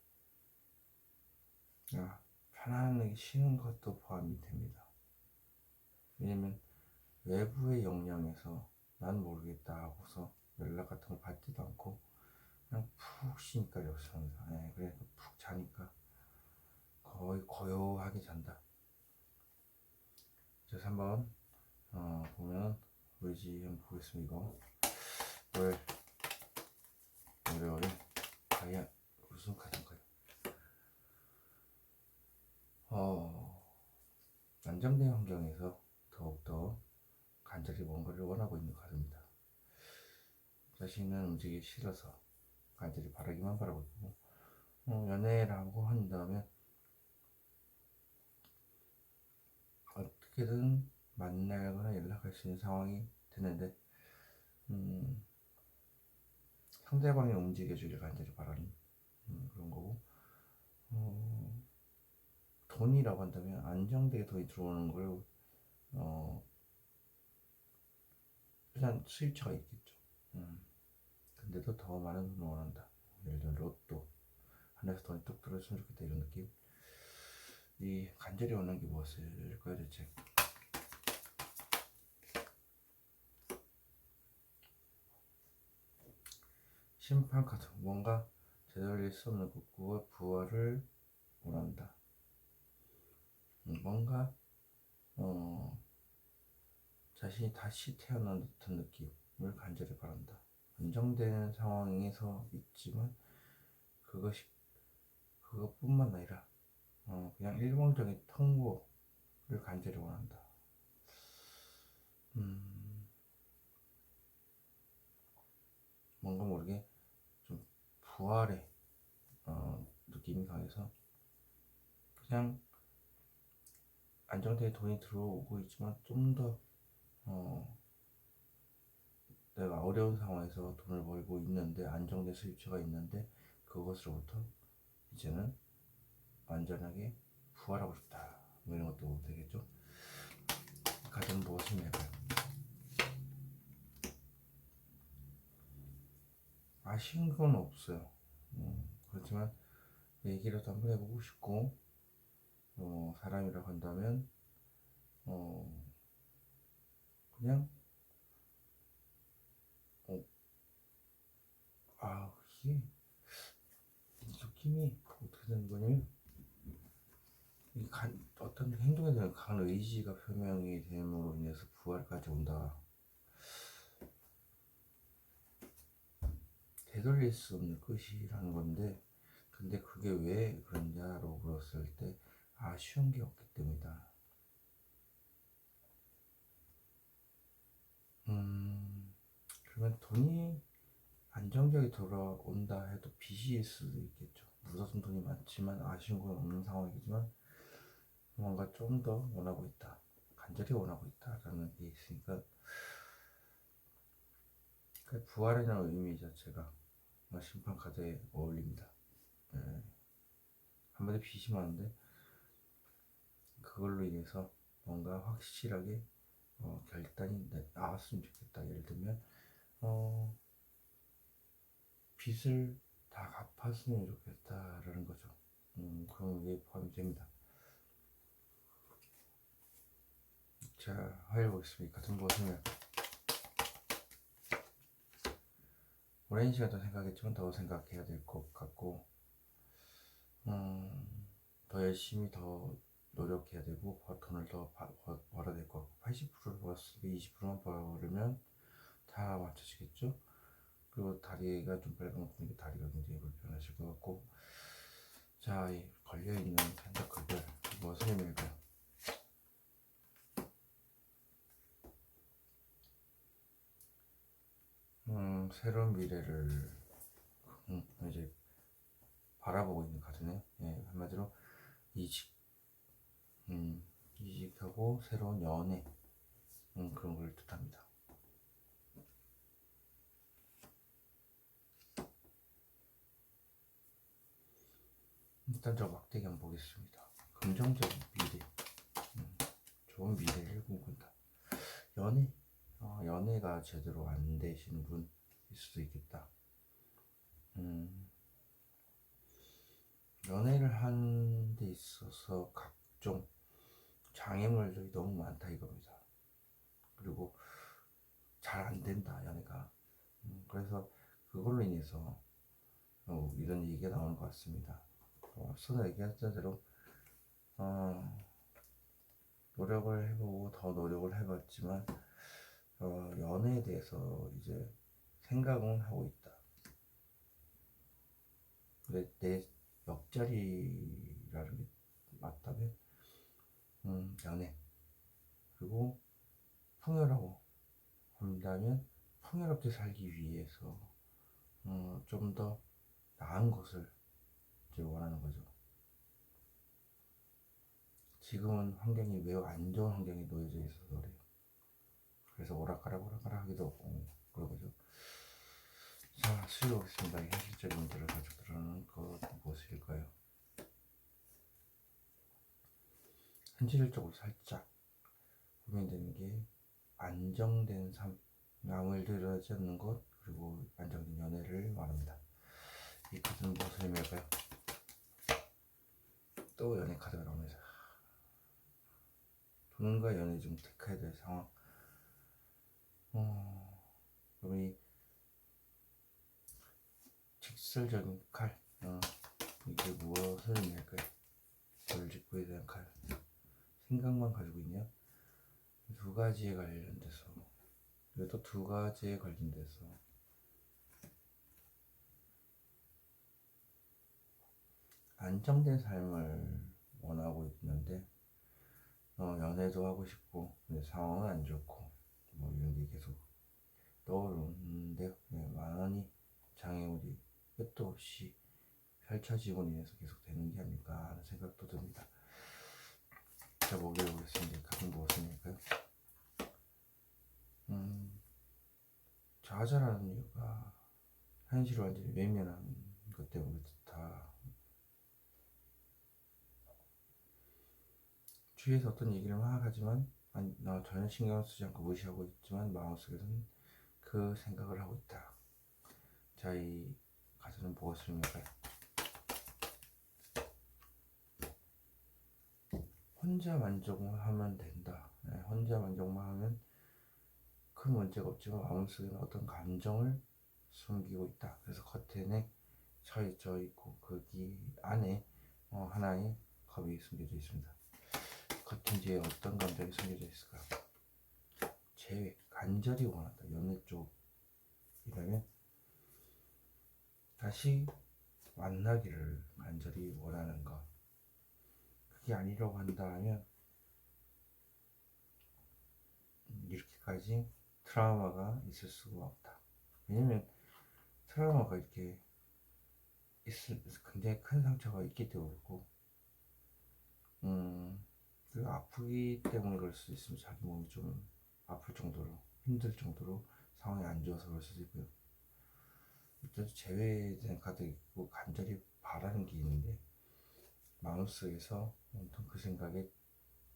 편안하게 쉬는 것도 포함이 됩니다. 왜냐면 외부의 영향에서 난 모르겠다 하고서 연락 같은 걸 받지도 않고 그냥 푹 쉬니까 역습니다. 그래 푹 자니까 거의 고요하게 잔다. 그래서 한번 보면 보이지 한번 보겠습니다. 이거 월요일 과연 무슨 카드인가요? 안정된 환경에서 더욱더 간절히 뭔가를 원하고 있는 카드입니다. 자신은 움직이기 싫어서 간절히 바라기만 바라고 있고 연애라고 한다면 어떻게든 만나거나 연락할 수 있는 상황이 되는데 상대방이 움직여주길 간절히 바라는 그런 거고 돈이라고 한다면 안정되게 돈이 들어오는 걸 일단 수입처가 있겠죠. 근데도 더 많은 돈을 원한다. 예를 들어 로또 하늘에서 돈이 뚝 들어왔으면 좋겠다 이런 느낌. 이 간절히 원하는 게 무엇일까요 대체? 심판 카드. 뭔가 되돌릴 수 없는 극구와 부활을 원한다. 뭔가 자신이 다시 태어난 듯한 느낌을 간절히 바란다. 안정된 상황에서 있지만 그것뿐만 아니라 그냥 일방적인 통보를 간절히 원한다. 뭔가 모르게 좀 부활의 느낌이 강해서 그냥 안정되게 돈이 들어오고 있지만 좀 더 내가 어려운 상황에서 돈을 벌고 있는데 안정된 수입처가 있는데 그것으로부터 이제는 완전하게 부활하고 싶다. 뭐 이런 것도 되겠죠. 가장 무엇을 할까요? 아쉬운 건 없어요. 그렇지만 얘기라도 한번 해보고 싶고 사람이라고 한다면 그냥 이게 이 느낌이 어떻게 되는 거냐면 어떤 행동에 대한 강한 의지가 표명이 됨으로 인해서 부활까지 온다. 되돌릴 수 없는 끝이라는 건데, 근데 그게 왜 그러냐로 물었을 때 아쉬운 게 없기 때문이다. 그러면 돈이 안정적이 돌아온다 해도 빚일 수도 있겠죠. 묻어둔 돈이 많지만 아쉬운 건 없는 상황이지만 뭔가 좀 더 원하고 있다, 간절히 원하고 있다라는 게 있으니까 그 부활이라는 의미 자체가 심판 카드에 어울립니다. 네. 한마디 빚이 많은데 그걸로 인해서 뭔가 확실하게 결단이 나왔으면 좋겠다. 예를 들면 빚을 다 갚았으면 좋겠다라는 거죠. 그런 게 포함이 됩니다. 자, 화요일 보겠습니다. 같은 것을 오랜 시간 더 생각했지만 더 생각해야 될 것 같고, 더 열심히 더 노력해야 되고 돈을 더 벌어야 될 것 같고, 80%를 벌었으니까 20%만 벌으면 다 맞춰지겠죠. 그리고 다리가 좀 빨간색이니까 다리가 굉장히 불편하실 것 같고, 자, 이 걸려있는 펜타클들 무엇을 의미할까요? 새로운 미래를 이제 바라보고 있는 카드네요. 예, 한마디로 이직, 이직하고 새로운 연애, 그런 걸 뜻합니다. 일단 저 막대기 한번 보겠습니다. 긍정적인 미래, 좋은 미래를 꿈꾼다. 연애, 연애가 제대로 안 되신 분일 수도 있겠다. 연애를 하는 데 있어서 각종 장애물들이 너무 많다 이겁니다. 그리고 잘 안 된다, 연애가. 그래서 그걸로 인해서 이런 얘기가 나오는 것 같습니다. 앞서 얘기했던 대로 노력을 해보고 더 노력을 해봤지만 연애에 대해서 이제 생각은 하고 있다. 근데 내 옆자리라는 게 맞다면 연애, 그리고 풍요라고 한다면 풍요롭게 살기 위해서 좀 더 나은 것을 이제 원하는 거죠. 지금은 환경이 매우 안 좋은 환경에 놓여져 있어서 그래요. 그래서 오락가락 하기도 없고 그런 거죠. 자, 수요 보겠습니다. 현실적인 문제를 가지고 드러나는 것 무엇일까요? 현실적으로 살짝 고민되는 게 안정된 삶, 아무 일도 일어나지 않는 것, 그리고 안정된 연애를 말합니다. 이 카드는 무엇을 의미할까요? 또 연애 카드가 나옵니다. 돈과 연애 중 택해야 될 상황. 그럼 이 직설적인 칼, 이게 무엇을 의미할까요? 벌직구에 대한 칼. 생각만 가지고 있냐? 두 가지에 관련돼서, 이것도 두 가지에 관련돼서 안정된 삶을 원하고 있는데 연애도 하고 싶고 근데 상황은 안 좋고 뭐 이런 게 계속 떠오르는데요. 많이 장애물이 끝도 없이 펼쳐지고 인해서 계속 되는 게 아닐까 하는 생각도 듭니다. 자, 목요일 보겠습니다. 같은 무엇입니까요? 좌절하는 이유가 현실을 완전히 외면한 것 때문에 다 주위에서 어떤 얘기를 막 하지만 나 전혀 신경을 쓰지 않고 무시하고 있지만 마음속에서는 그 생각을 하고 있다. 자, 이 가사는 무엇입니까? 혼자 만족만 하면 된다. 혼자 만족만 하면 큰 문제가 없지만 마음속에는 어떤 감정을 숨기고 있다. 그래서 커튼에 처해져 있고 거기 안에 하나의 컵이 숨겨져 있습니다. 커튼 뒤에 어떤 감정이 숨겨져 있을까? 제외, 간절히 원한다. 연애 쪽이라면 다시 만나기를 간절히 원하는 것. 그게 아니라고 한다면 이렇게까지 트라우마가 있을 수가 없다. 왜냐면 트라우마가 이렇게 굉장히 큰 상처가 있기 때문이고, 그 아프기 때문에 그럴 수도 있습니다. 자기 몸이 좀 아플 정도로, 힘들 정도로 상황이 안 좋아서 그럴 수도 있고요. 일단 제외된 카드 있고 간절히 바라는 게 있는데 마음속에서 온통 그 생각에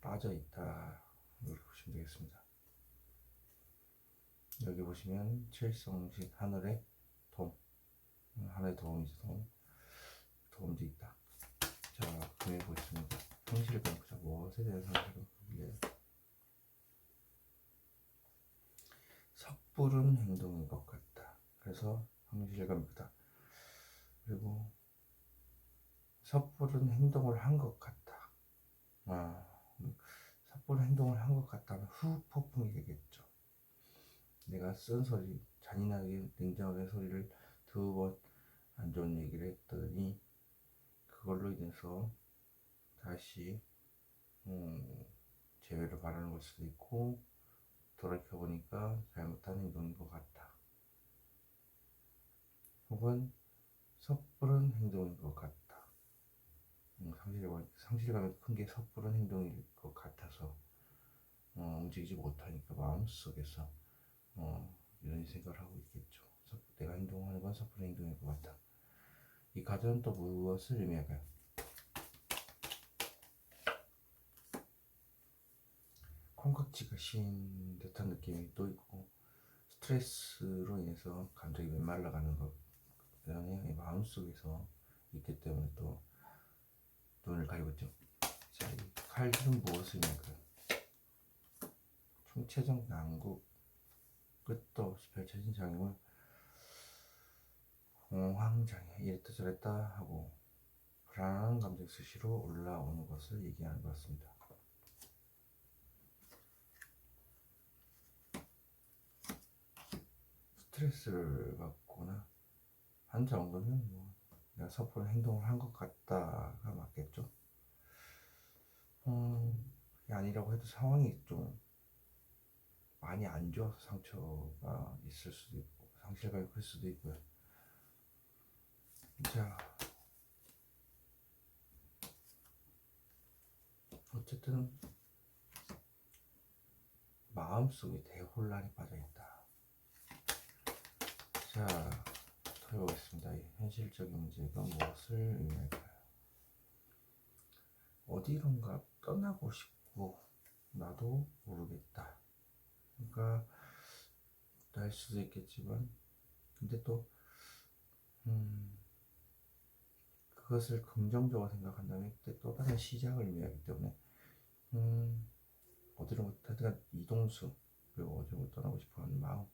빠져 있다, 이렇게 보시면 되겠습니다. 여기 보시면 칠성신 하늘의 돔, 하늘의 도움이죠. 도움도 있다. 자, 금해 보겠습니다. 성실감, 보자. 무엇에 대한 성실감? 섣부른 행동인 것 같다. 그래서 성실감이 크다. 그리고 섣부른 행동을 한 것 같다. 섣부른 행동을 한 것 같다면 후폭풍이 되겠죠. 내가 쓴 소리, 잔인하게 냉정하게 소리를 2번 안 좋은 얘기를 했더니 그걸로 인해서 다시 재회를 바라는 걸 수도 있고, 돌이켜보니까 잘못한 행동인 것 같다. 혹은 섣부른 행동인 것 같다. 상실감이 큰 게 섣부른 행동일 것 같아서 움직이지 못하니까 마음속에서 이런 생각을 하고 있겠죠. 내가 행동하는 건 섣부른 행동일 것 같다. 이 카드는 또 무엇을 의미할까요? 콩깍지가 씌인 듯한 느낌이 또 있고, 스트레스로 인해서 감정이 메말라가는 것, 그다음에 마음속에서 있기 때문에 또 눈을 가리고 있죠. 자, 이 칼들은 무엇을 의미할까요? 총체적 난국, 끝도 없이 펼쳐진 장애물, 공황장애, 이랬다 저랬다 하고 불안한 감정 수시로 올라오는 것을 얘기하는 것 같습니다. 스트레스를 받거나 한 정도면 내가 섣부른 행동을 한 것 같다가 맞겠죠. 그게 아니라고 해도 상황이 좀 많이 안 좋아서 상처가 있을 수도 있고 상실감이 클 수도 있고요. 자, 어쨌든 마음속에 대혼란이 빠져있다. 자, 더 해보겠습니다. 이 현실적인 문제가 무엇을 의미할까요? 어디론가 떠나고 싶고 나도 모르겠다. 그러니까 날 수도 있겠지만, 근데 또 그것을 긍정적으로 생각한다면 그때 또 다른 시작을 의미하기 때문에 어디론가 하여간 이동수, 그리고 어디론가 떠나고 싶어하는 마음,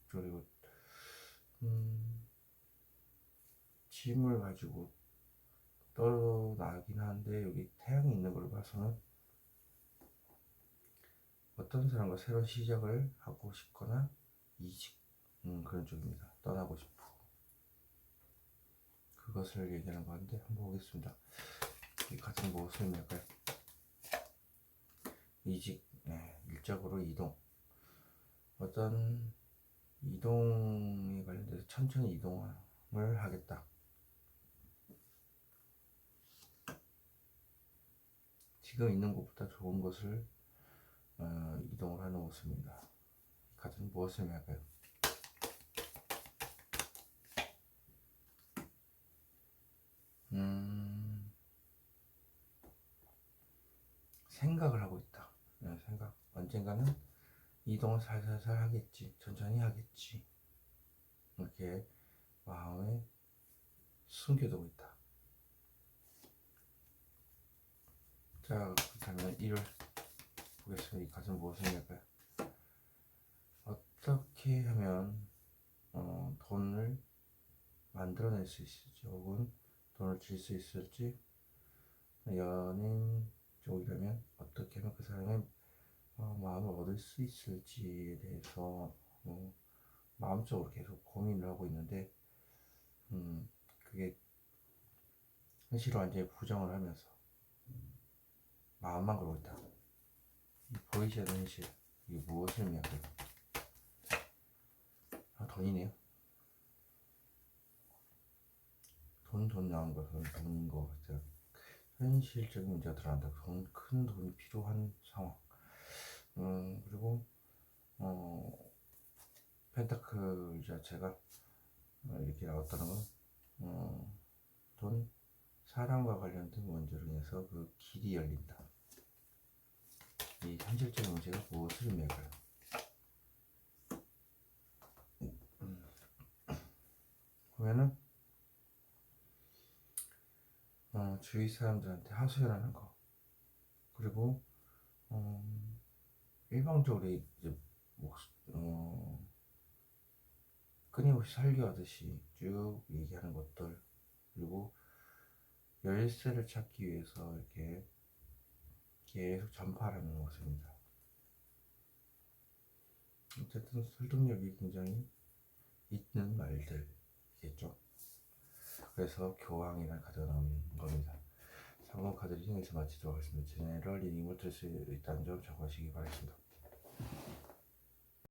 그리고 짐을 가지고 떠나긴 하는데 여기 태양이 있는 걸 봐서는 어떤 사람과 새로운 시작을 하고 싶거나 이직, 그런 쪽입니다. 떠나고 싶고 그것을 얘기하는 건데 한번 보겠습니다. 이 같은 무엇을 의미할까요? 이직, 일적으로 이동, 어떤 이동에 관련돼서 천천히 이동을 하겠다. 지금 있는 곳보다 좋은 곳을 이동을 하는 모습입니다. 같은 무엇을 의미할까요? 생각을 하고 있다. 생각. 언젠가는 이동을 살살살 하겠지. 천천히 하겠지. 이렇게 마음에 숨겨두고 있다. 자, 그렇다면 1월 보겠습니다. 이 가슴 무엇을 의미할까요? 어떻게 하면 돈을 만들어낼 수 있을지 혹은 돈을 줄 수 있을지, 연인 쪽이라면 어떻게 하면 그 사람의 마음을 얻을 수 있을지에 대해서 마음적으로 계속 고민을 하고 있는데, 그게 현실을 완전히 부정을 하면서 마음만 그러고 있다. 이 보이지 않는 현실, 이게 무엇을 의미할까요? 돈이네요. 돈 나온 것은 돈인 것 같아요. 현실적인 문제가 드러난다. 큰 돈이 필요한 상황. 그리고 펜타클 자체가 이렇게 나왔다는 건 돈, 사랑과 관련된 문제로 인해서 그 길이 열린다. 이 현실적인 문제가 무엇을 의미할까요? 보면은 주위 사람들한테 하소연하는 거, 그리고 일방적으로 이제 끊임없이 설교하듯이 쭉 얘기하는 것들, 그리고 열쇠를 찾기 위해서 이렇게 계속 전파하는 모습입니다. 어쨌든 설득력이 굉장히 있는 말들이겠죠. 그래서 교황이라는 카드가 나오는 겁니다. 3번 카드를 이용해서 마치도록 하겠습니다. 제네럴 리딩을 들 수 있다는 점 참고하시기 바라겠습니다.